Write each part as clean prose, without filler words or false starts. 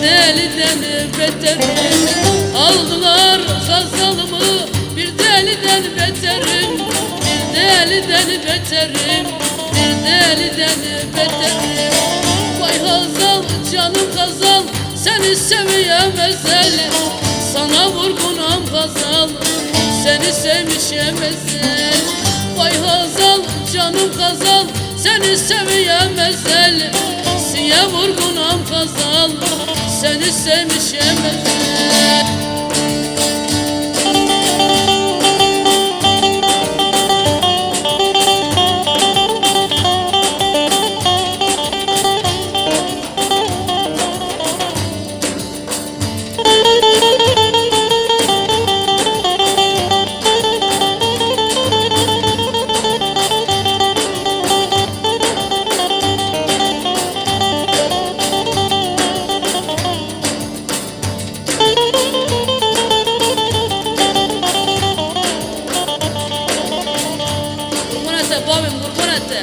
deliden beterim. Aldılar gazalımı, bir deliden beterim. Bir deliden beterim, bir deliden beterim. Vay Hazal, canım Hazal, seni seviyemezler. Sana vurgunam Hazal, seni sevmişemezler. Vay Hazal, canım Hazal, seni seviyemezler. Siye vurgunam Hazal, seni sevmişemezler. Babim kurban etti.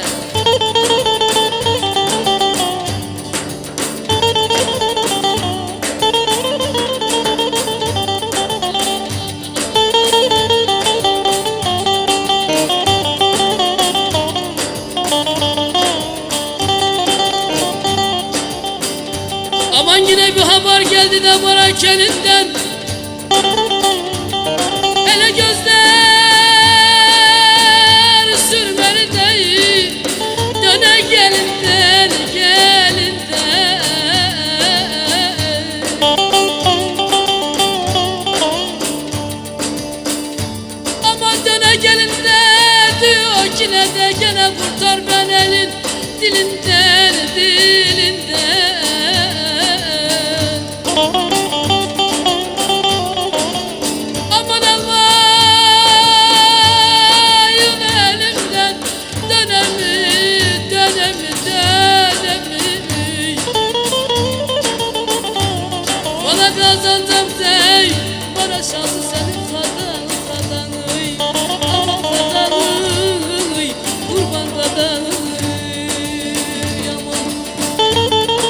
Aman yine bir haber geldi de bana kendinden. Hele gözler sürmeli değil, döne gelinden, gelinden. Aman döne gelinden diyor ki ne de gene kurtar ben elin dilinden, dilinden. Aman Allah'ın elimden dönemi, dönemi, dönemi. Bana kazandım dey, bana şansı senin kazan, kazanıy. Aman kazanıy, kurban kazanıy.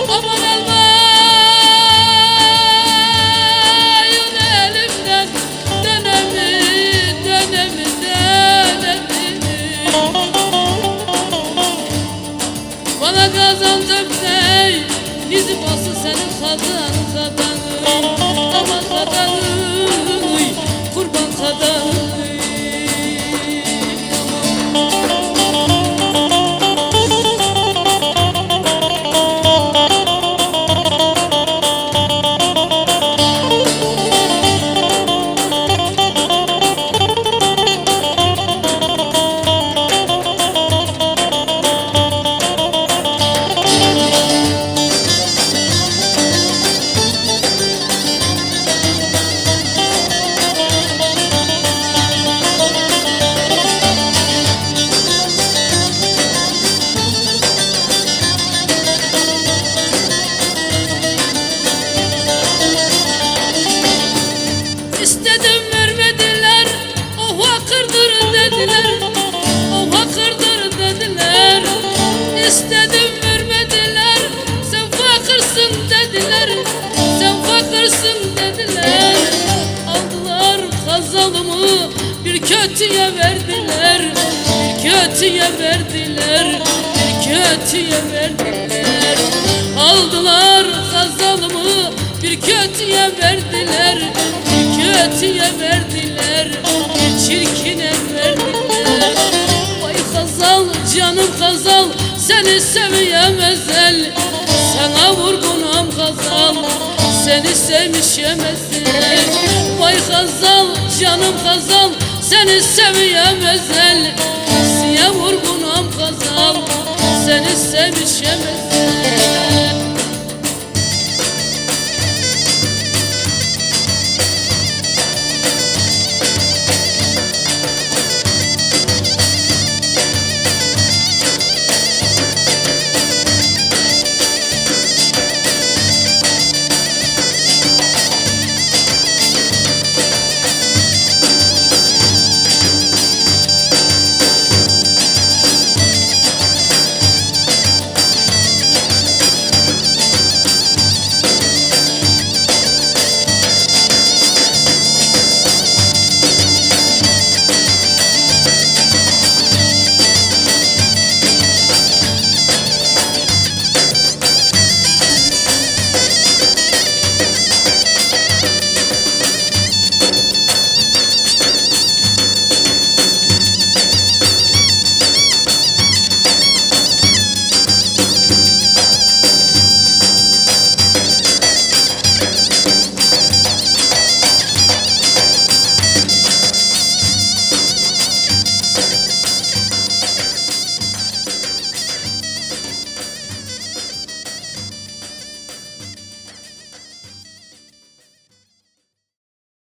Aman Allah'ın elimden dönemi, dönemi, dönemi. Bana kazandım dey, yüzü bası senin kazan, kazanıy. Aman kazanıy, kurban kazanıy. İstedim vermediler, oha kırdır dediler, oha kırdır dediler. İstedim vermediler, sen fakırsın dediler, sen fakırsın dediler. Aldılar gazalımı, bir kötüye verdiler, bir kötüye verdiler, bir kötüye verdiler. Aldılar gazalımı, bir kötüye verdiler, kötüye verdiler, bir çirkine verdiler. Vay Hazal, canım Hazal, seni seviyemezler. Sana vurgunam Hazal, seni sevmişemezler. Vay Hazal, canım Hazal, seni seviyemezler. Siye vurgunam Hazal, seni sevmişemezler.